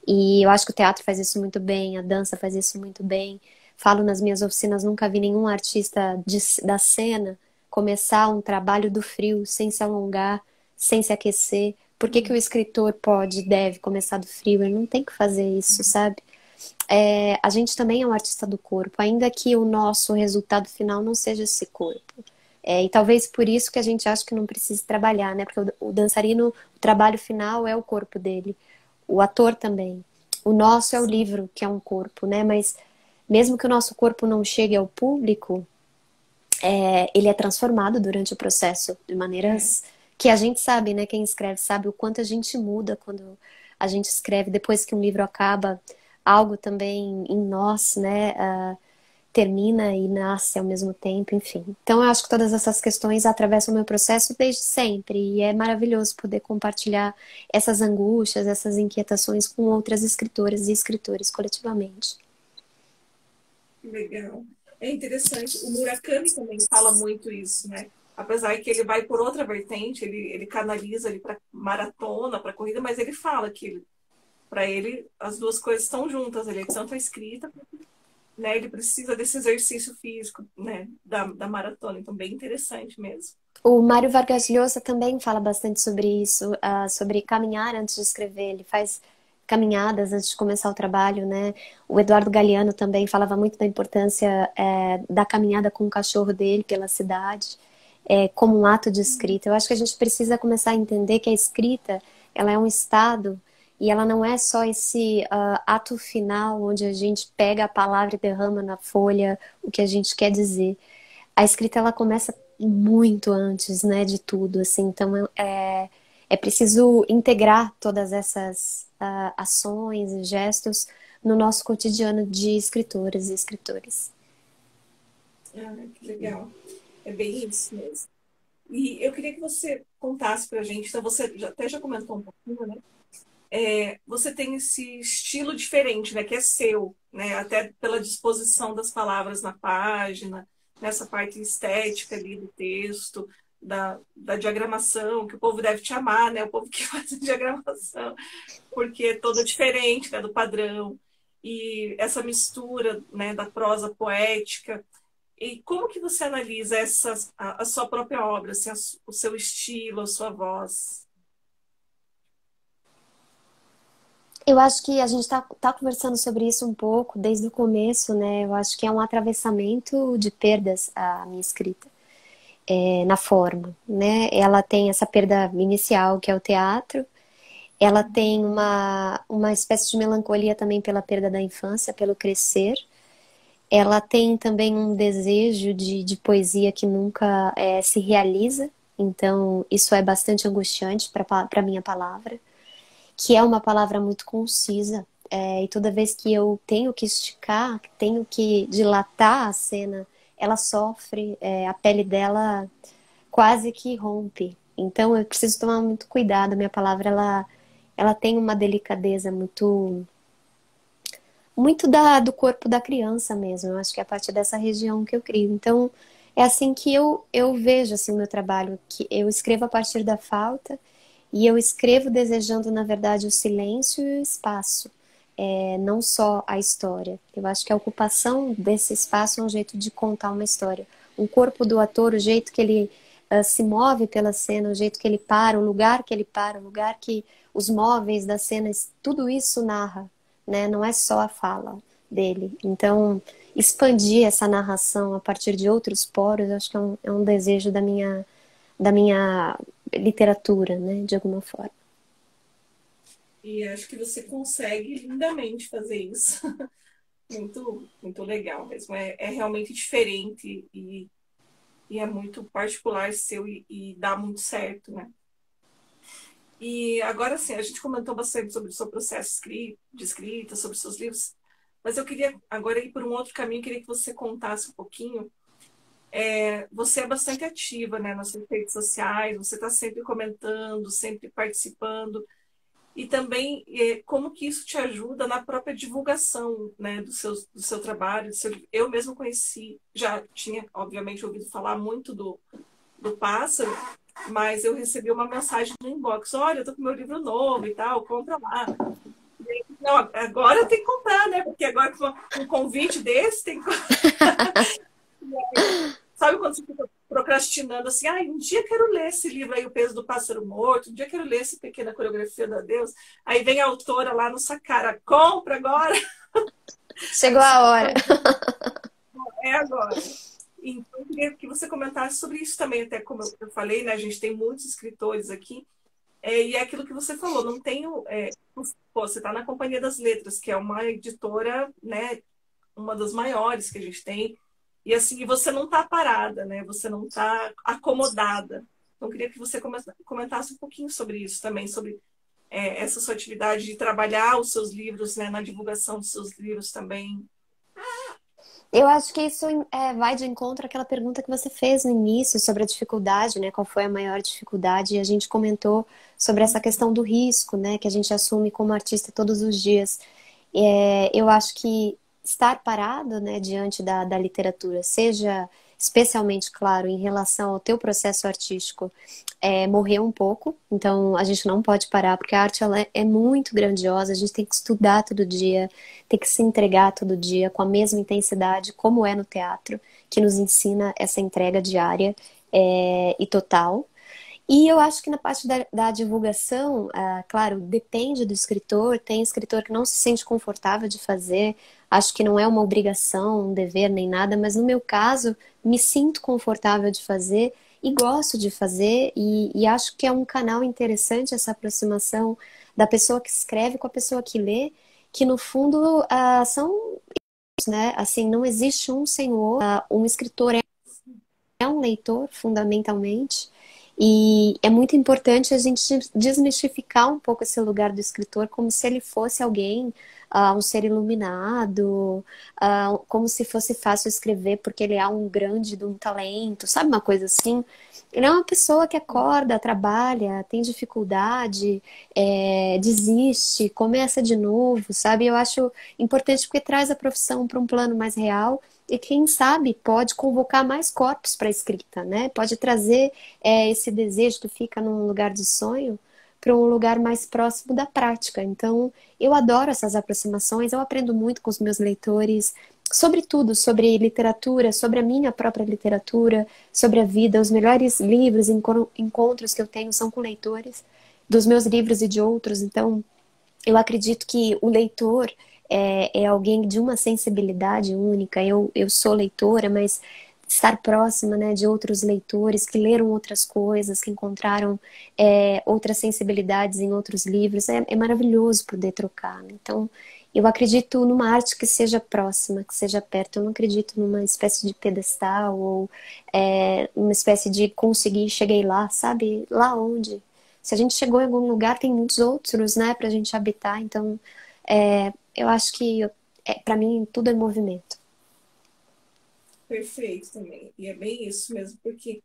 E eu acho que o teatro faz isso muito bem, a dança faz isso muito bem. Falo nas minhas oficinas, nunca vi nenhum artista da cena começar um trabalho do frio, sem se alongar, sem se aquecer. Por que que o escritor pode, deve começar do frio? Ele não tem que fazer isso, sabe? A gente também é um artista do corpo, ainda que o nosso resultado final não seja esse corpo. E talvez por isso que a gente acha que não precisa trabalhar, né? Porque o dançarino, o trabalho final é o corpo dele. O ator também. O nosso é o livro, que é um corpo, né? Mas mesmo que o nosso corpo não chegue ao público, ele é transformado durante o processo de maneiras que a gente sabe, né? Quem escreve sabe o quanto a gente muda quando a gente escreve. Depois que um livro acaba, algo também em nós, né? termina e nasce ao mesmo tempo, enfim. Então, eu acho que todas essas questões atravessam o meu processo desde sempre, e é maravilhoso poder compartilhar essas angústias, essas inquietações com outras escritoras e escritores coletivamente. Legal. É interessante. O Murakami também fala muito isso, né? Apesar que ele vai por outra vertente, ele canaliza ele para maratona, para corrida, mas ele fala que para ele as duas coisas estão juntas. Ele é tanto a escrita, né? Ele precisa desse exercício físico, né? Da maratona. Então, bem interessante mesmo. O Mário Vargas Llosa também fala bastante sobre isso, sobre caminhar antes de escrever. Ele faz caminhadas antes de começar o trabalho, né? O Eduardo Galeano também falava muito da importância da caminhada com o cachorro dele pela cidade, como um ato de escrita. Eu acho que a gente precisa começar a entender que a escrita, ela é um estado e ela não é só esse ato final onde a gente pega a palavra e derrama na folha o que a gente quer dizer. A escrita ela começa muito antes, né, de tudo, assim. Então é preciso integrar todas essas ações e gestos no nosso cotidiano de escritoras e escritores. Ah, que legal. É bem isso mesmo. E eu queria que você contasse para a gente, então você até já comentou um pouquinho, né? Você tem esse estilo diferente, né? Que é seu, né? Até pela disposição das palavras na página, nessa parte estética ali do texto, da diagramação, que o povo deve te amar, né? O povo que faz a diagramação, porque é toda diferente, né? Do padrão. E essa mistura, né? Da prosa poética. E como que você analisa a sua própria obra, assim, o seu estilo, a sua voz? Eu acho que a gente tá conversando sobre isso um pouco desde o começo, né? Eu acho que é um atravessamento de perdas a minha escrita, na forma, né? Ela tem essa perda inicial, que é o teatro. Ela tem uma espécie de melancolia também pela perda da infância, pelo crescer. Ela tem também um desejo de poesia que nunca se realiza. Então, isso é bastante angustiante para a minha palavra, que é uma palavra muito concisa. E toda vez que eu tenho que esticar, tenho que dilatar a cena, ela sofre, a pele dela quase que rompe. Então eu preciso tomar muito cuidado. Minha palavra, ela tem uma delicadeza muito do corpo da criança mesmo. Eu acho que é a partir dessa região que eu crio. Então é assim que eu vejo assim, o meu trabalho, que eu escrevo a partir da falta e eu escrevo desejando, na verdade, o silêncio e o espaço, não só a história. Eu acho que a ocupação desse espaço é um jeito de contar uma história. O corpo do ator, o jeito que ele se move pela cena, o jeito que ele para, o lugar que ele para, o lugar que os móveis da cena, tudo isso narra, né? Não é só a fala dele. Então, expandir essa narração a partir de outros poros, eu acho que é um desejo da minha literatura, né, de alguma forma. E acho que você consegue lindamente fazer isso. Muito, muito legal mesmo. É realmente diferente e é muito particular seu e dá muito certo, né? E agora sim, a gente comentou bastante sobre o seu processo de escrita, sobre os seus livros, mas eu queria agora ir por um outro caminho, queria que você contasse um pouquinho. Você é bastante ativa, né, nas suas redes sociais, você está sempre comentando, sempre participando. E também como que isso te ajuda na própria divulgação, né, do seu trabalho. Eu mesmo conheci, já tinha, obviamente, ouvido falar muito do Pássaro, mas eu recebi uma mensagem no inbox: olha, eu tô com meu livro novo e tal, compra lá. Não, agora tem que comprar, né? Porque agora com um convite desse tem que... Sabe quando você fica procrastinando assim, um dia quero ler esse livro aí, O Peso do Pássaro Morto, um dia quero ler essa Pequena Coreografia da Deus. Aí vem a autora lá no sua cara: compra agora. Chegou a hora. É agora. Então, eu queria que você comentasse sobre isso também, até como eu falei, né? A gente tem muitos escritores aqui, e é aquilo que você falou, não tenho. Você está na Companhia das Letras, que é uma editora, né? Uma das maiores que a gente tem. E assim, você não está parada, né? Você não está acomodada. Então, eu queria que você comentasse um pouquinho sobre isso também, sobre essa sua atividade de trabalhar os seus livros, né? Na divulgação dos seus livros também. Eu acho que isso vai de encontro àquela pergunta que você fez no início sobre a dificuldade, né? Qual foi a maior dificuldade? E a gente comentou sobre essa questão do risco, né? Que a gente assume como artista todos os dias. Eu acho que estar parado, né, diante da literatura, seja especialmente, claro, em relação ao teu processo artístico, morrer um pouco. Então, a gente não pode parar, porque a arte ela é muito grandiosa, a gente tem que estudar todo dia, tem que se entregar todo dia com a mesma intensidade, como é no teatro, que nos ensina essa entrega diária, e total. E eu acho que na parte da divulgação, claro, depende do escritor. Tem escritor que não se sente confortável de fazer. Acho que não é uma obrigação, um dever nem nada, mas no meu caso, me sinto confortável de fazer e gosto de fazer. E acho que é um canal interessante essa aproximação da pessoa que escreve com a pessoa que lê, que no fundo são, né? Assim, não existe um sem o outro. Um escritor é um leitor, fundamentalmente, e é muito importante a gente desmistificar um pouco esse lugar do escritor como se ele fosse alguém, um ser iluminado, como se fosse fácil escrever porque ele é um grande de um talento, sabe uma coisa assim? Ele é uma pessoa que acorda, trabalha, tem dificuldade, desiste, começa de novo, sabe? Eu acho importante porque traz a profissão para um plano mais real e quem sabe pode convocar mais corpos para a escrita, né? Pode trazer esse desejo que fica num lugar de sonho para um lugar mais próximo da prática. Então, eu adoro essas aproximações, eu aprendo muito com os meus leitores, sobre tudo, sobre literatura, sobre a minha própria literatura, sobre a vida. Os melhores livros, encontros que eu tenho são com leitores dos meus livros e de outros. Então, eu acredito que o leitor é alguém de uma sensibilidade única. Eu sou leitora, mas estar próxima, né, de outros leitores que leram outras coisas, que encontraram outras sensibilidades em outros livros, é maravilhoso poder trocar, né? Então, eu acredito numa arte que seja próxima, que seja perto. Eu não acredito numa espécie de pedestal ou uma espécie de conseguir, cheguei lá, sabe? Lá onde? Se a gente chegou em algum lugar, tem muitos outros, né, pra gente habitar. Então, eu acho que, para mim, tudo é movimento. Perfeito também. E é bem isso mesmo, porque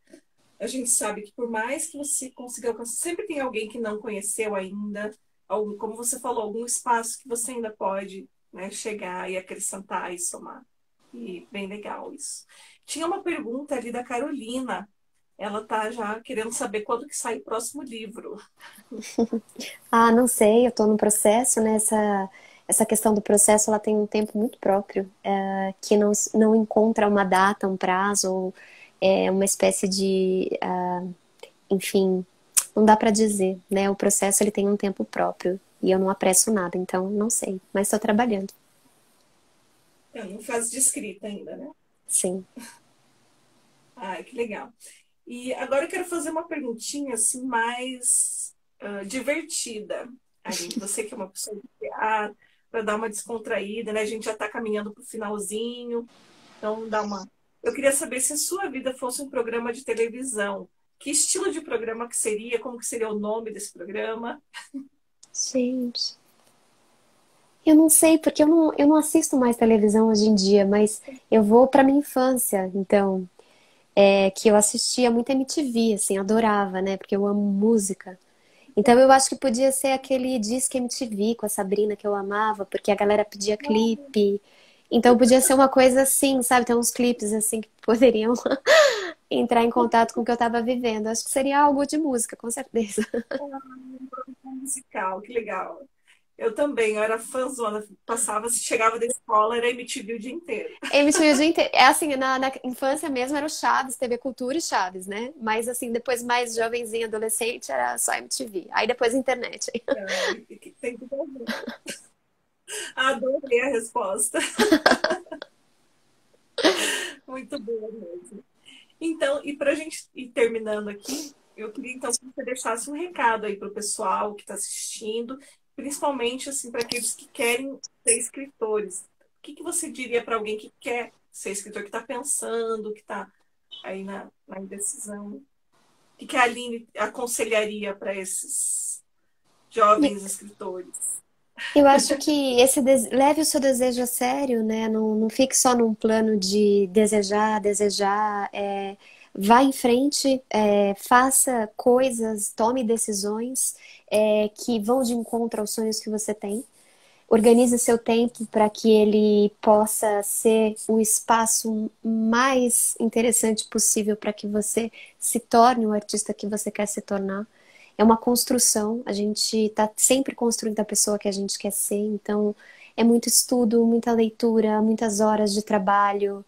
a gente sabe que por mais que você consiga alcançar, sempre tem alguém que não conheceu ainda, algum, como você falou, algum espaço que você ainda pode, né, chegar e acrescentar e somar. E bem legal isso. Tinha uma pergunta ali da Carolina. Ela tá já querendo saber quando que sai o próximo livro. Ah, não sei, eu estou no processo, né? Essa questão do processo, ela tem um tempo muito próprio, que não encontra uma data, um prazo, ou uma espécie de, enfim, não dá para dizer, né? O processo, ele tem um tempo próprio, e eu não apresso nada, então não sei, mas estou trabalhando, É, não faz de escrita ainda, né? sim. Ai, que legal. E agora eu quero fazer uma perguntinha assim mais divertida. Aline, você que é uma pessoa de teatro, para dar uma descontraída, né? A gente já está caminhando para o finalzinho, então dá uma. Eu queria saber se a sua vida fosse um programa de televisão, que estilo de programa que seria, como que seria o nome desse programa? Gente, eu não sei, porque eu não assisto mais televisão hoje em dia, mas eu vou para minha infância, então, que eu assistia muito MTV, assim, adorava, né? Porque eu amo música. Então eu acho que podia ser aquele Disque MTV com a Sabrina que eu amava, porque a galera pedia clipe. Então podia ser uma coisa assim, sabe? Tem uns clipes assim que poderiam entrar em contato com o que eu tava vivendo. Acho que seria algo de música, com certeza. Musical, que legal. Eu também, eu era fãzona, passava, chegava da escola, era MTV o dia inteiro. MTV o dia inteiro. É assim, na infância mesmo era o Chaves, TV Cultura e Chaves, né? Mas assim, depois mais jovenzinha, adolescente, era só MTV. Aí depois internet. Tem que ver. Adorei a resposta. Muito boa mesmo. Então, e para a gente ir terminando aqui, eu queria então que você deixasse um recado aí para o pessoal que está assistindo, principalmente assim para aqueles que querem ser escritores. O que que você diria para alguém que quer ser escritor, que está pensando, que está aí na indecisão? O que que a Aline aconselharia para esses jovens escritores? Eu acho que leve o seu desejo a sério, né? Não fique só num plano de desejar, desejar. Vá em frente, faça coisas, tome decisões, que vão de encontro aos sonhos que você tem. Organize seu tempo para que ele possa ser o espaço mais interessante possível para que você se torne o artista que você quer se tornar. É uma construção, a gente está sempre construindo a pessoa que a gente quer ser, então é muito estudo, muita leitura, muitas horas de trabalho,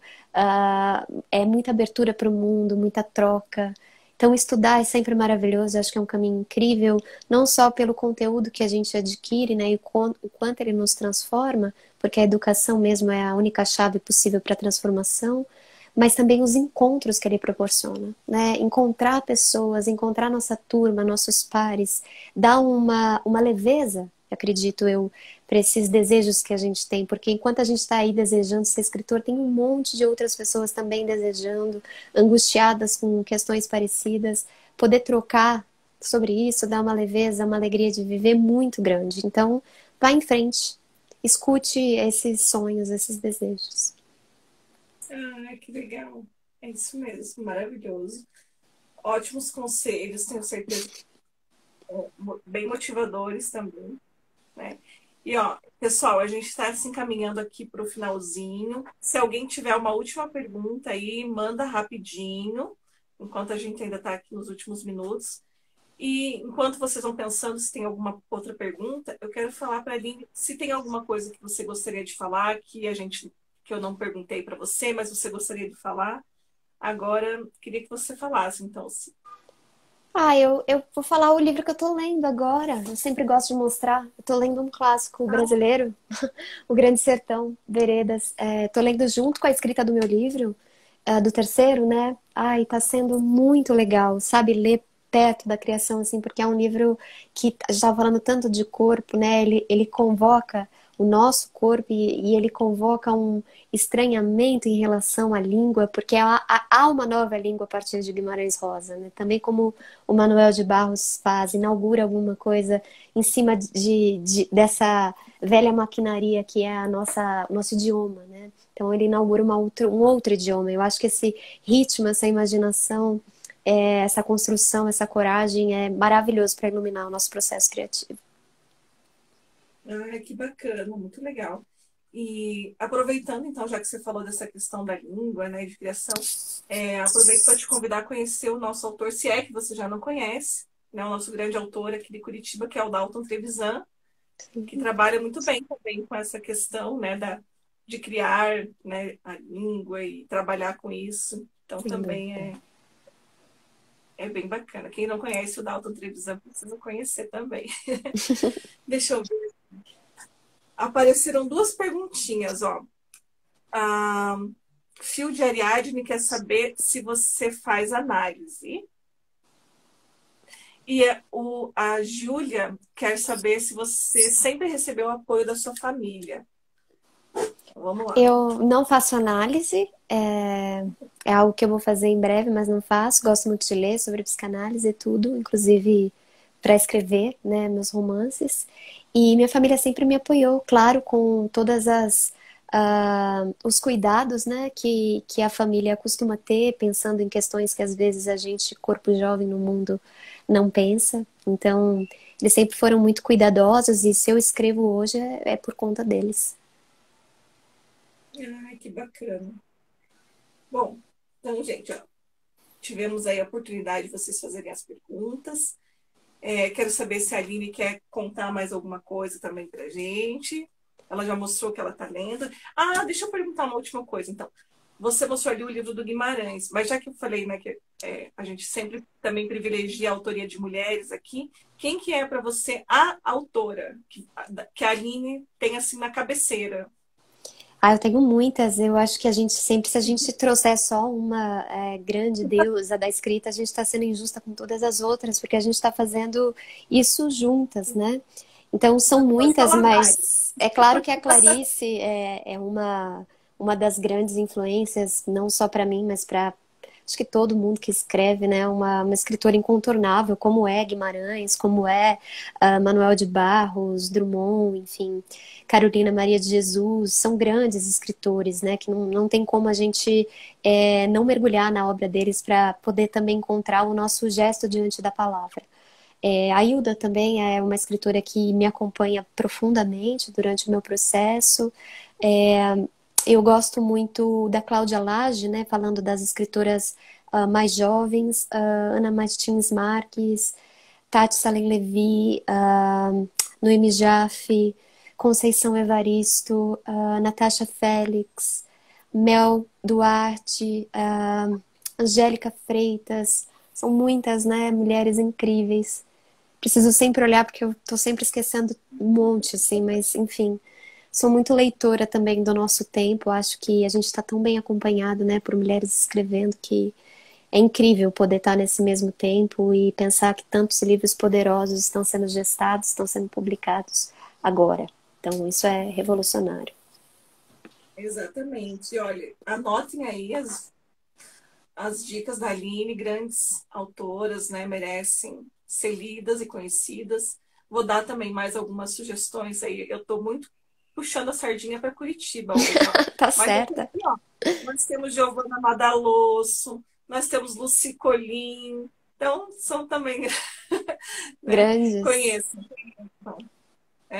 é muita abertura para o mundo, muita troca. Então, estudar é sempre maravilhoso, eu acho que é um caminho incrível, não só pelo conteúdo que a gente adquire, né, e o quanto ele nos transforma, porque a educação mesmo é a única chave possível para a transformação, mas também os encontros que ele proporciona, né? Encontrar pessoas, encontrar nossa turma, nossos pares, dá uma leveza, acredito eu, para esses desejos que a gente tem, porque enquanto a gente está aí desejando ser escritor, tem um monte de outras pessoas também desejando, angustiadas com questões parecidas, poder trocar sobre isso dá uma leveza, uma alegria de viver muito grande. Então, vá em frente, escute esses sonhos, esses desejos. Ah, que legal. É isso mesmo, maravilhoso. Ótimos conselhos, tenho certeza que bem motivadores também, né? E ó, pessoal, a gente está se encaminhando aqui para o finalzinho. Se alguém tiver uma última pergunta aí, manda rapidinho, enquanto a gente ainda está aqui nos últimos minutos. E enquanto vocês vão pensando se tem alguma outra pergunta, eu quero falar para a Aline se tem alguma coisa que você gostaria de falar que eu não perguntei para você, mas você gostaria de falar. Agora, queria que você falasse, então. Eu vou falar o livro que eu tô lendo agora. Eu sempre gosto de mostrar. Eu tô lendo um clássico brasileiro, O Grande Sertão, Veredas. Tô lendo junto com a escrita do meu livro, do terceiro, né? Ai, tá sendo muito legal, sabe? Ler perto da criação, assim, porque é um livro que a gente tava falando tanto de corpo, né? Ele convoca o nosso corpo e ele convoca um estranhamento em relação à língua, porque há uma nova língua a partir de Guimarães Rosa, né? Também como o Manuel de Barros faz, inaugura alguma coisa em cima dessa velha maquinaria que é o nosso idioma, né? Então ele inaugura um outro idioma. Eu acho que esse ritmo, essa imaginação, essa construção, essa coragem é maravilhoso para iluminar o nosso processo criativo. Ah, que bacana, muito legal. E aproveitando, então, já que você falou dessa questão da língua, né, de criação, aproveito para te convidar a conhecer o nosso autor, se é que você já não conhece, né, o nosso grande autor aqui de Curitiba, que é o Dalton Trevisan, que trabalha muito bem também com essa questão, né, de criar, né, a língua e trabalhar com isso. Então, Sem também dúvida. é bem bacana. Quem não conhece o Dalton Trevisan precisa conhecer também. Deixa eu ver. Apareceram duas perguntinhas, ó. A Fio de Ariadne quer saber se você faz análise. E a Júlia quer saber se você sempre recebeu o apoio da sua família. Então, vamos lá. Eu não faço análise, é algo que eu vou fazer em breve, mas não faço. Gosto muito de ler sobre psicanálise e tudo, inclusive para escrever, né, meus romances. E minha família sempre me apoiou, claro, com todas os cuidados, né, que a família costuma ter, pensando em questões que às vezes a gente, corpo jovem no mundo, não pensa. Então, eles sempre foram muito cuidadosos e se eu escrevo hoje é por conta deles. Ai, que bacana. Bom, então, gente, ó, tivemos aí a oportunidade de vocês fazerem as perguntas. Quero saber se a Aline quer contar mais alguma coisa também pra gente. Ela já mostrou que ela está lendo. Ah, deixa eu perguntar uma última coisa, então. Você mostrou ali o livro do Guimarães, mas já que eu falei, né, que a gente sempre também privilegia a autoria de mulheres aqui, quem que é para você a autora que a Aline tem assim na cabeceira? Eu tenho muitas. Eu acho que a gente sempre, se a gente trouxer só uma grande deusa da escrita, a gente está sendo injusta com todas as outras, porque a gente está fazendo isso juntas, né? Então são Pode muitas, falar mais. mas é claro que a Clarice é uma das grandes influências, não só para mim, mas para acho que todo mundo que escreve, né, uma escritora incontornável, como é Guimarães, como é Manuel de Barros, Drummond, enfim, Carolina Maria de Jesus, são grandes escritores, né, que não tem como a gente não mergulhar na obra deles para poder também encontrar o nosso gesto diante da palavra. A Hilda também é uma escritora que me acompanha profundamente durante o meu processo. É, eu gosto muito da Cláudia Lage, né, falando das escritoras mais jovens, Ana Martins Marques, Tati Salem Levi, Noemi Jaffe, Conceição Evaristo, Natasha Félix, Mel Duarte, Angélica Freitas, são muitas, né, mulheres incríveis. Preciso sempre olhar porque eu tô sempre esquecendo um monte, assim, mas enfim. Sou muito leitora também do nosso tempo. Acho que a gente está tão bem acompanhado, né, por mulheres escrevendo que é incrível poder estar nesse mesmo tempo e pensar que tantos livros poderosos estão sendo gestados, estão sendo publicados agora. Então, isso é revolucionário. Exatamente. Olha, anotem aí as dicas da Aline, grandes autoras, né, merecem ser lidas e conhecidas. Vou dar também mais algumas sugestões aí. Eu estou muito puxando a sardinha para Curitiba hoje, ó. Tá Mas aqui, certa. ó, nós temos Giovanna Madalosso, nós temos Lucy Colin, então são também, né, Grandes. conheçam. Então,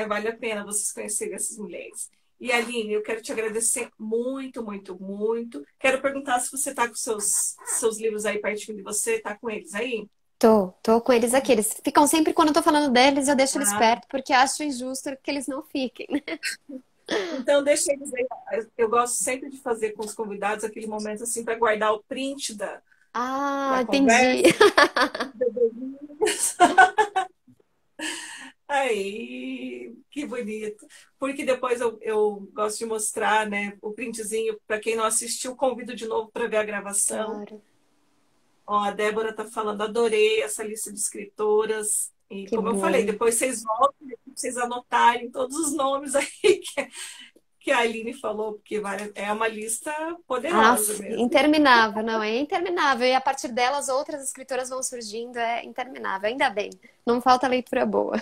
vale a pena vocês conhecerem essas mulheres. E Aline, eu quero te agradecer muito, muito, muito. Quero perguntar se você está com seus livros aí pertinho de você, está com eles aí? Tô com eles aqui. Eles ficam sempre, quando eu tô falando deles, eu deixo eles Ah, perto, porque acho injusto que eles não fiquem. então deixa eles aí. Eu gosto sempre de fazer com os convidados aquele momento assim para guardar o print da Ah, entendi. conversa. Aí, que bonito. Porque depois eu gosto de mostrar, né, o printzinho para quem não assistiu, convido de novo para ver a gravação. Claro, Ó, a Débora está falando, adorei essa lista de escritoras. E que como eu falei, bom. depois vocês voltam, pra vocês anotarem todos os nomes aí que a Aline falou, porque é uma lista Ah, poderosa mesmo. interminável, não, é interminável. E a partir delas, outras escritoras vão surgindo, é interminável. Ainda bem, não falta leitura boa.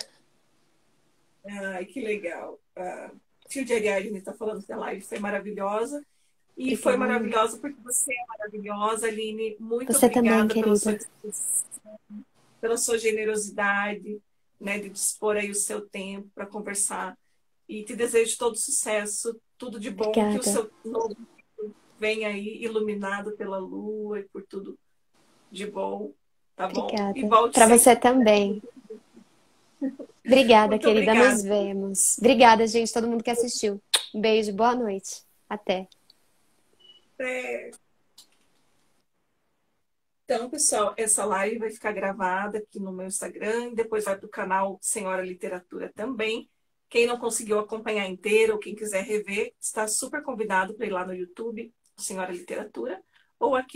Ai, que legal. A Tio de Ariadne está falando que a live foi maravilhosa. E foi Obrigada. maravilhosa porque você é maravilhosa, Aline. Muito Você também, obrigada pela sua querida. disposição, pela sua generosidade, né, de dispor aí o seu tempo para conversar. E te desejo todo sucesso, tudo de bom, que o Obrigada. seu novo venha aí iluminado pela lua e por tudo de bom, tá bom? E Obrigada. volte Para sempre você que puder. também. Obrigada, Muito querida. Nos obrigada. vemos. Obrigada, gente, todo mundo que assistiu. Um beijo, boa noite. Até. É, então, pessoal, essa live vai ficar gravada aqui no meu Instagram, depois vai para o canal Senhora Literatura também. Quem não conseguiu acompanhar inteiro ou quem quiser rever, está super convidado para ir lá no YouTube, Senhora Literatura, ou aqui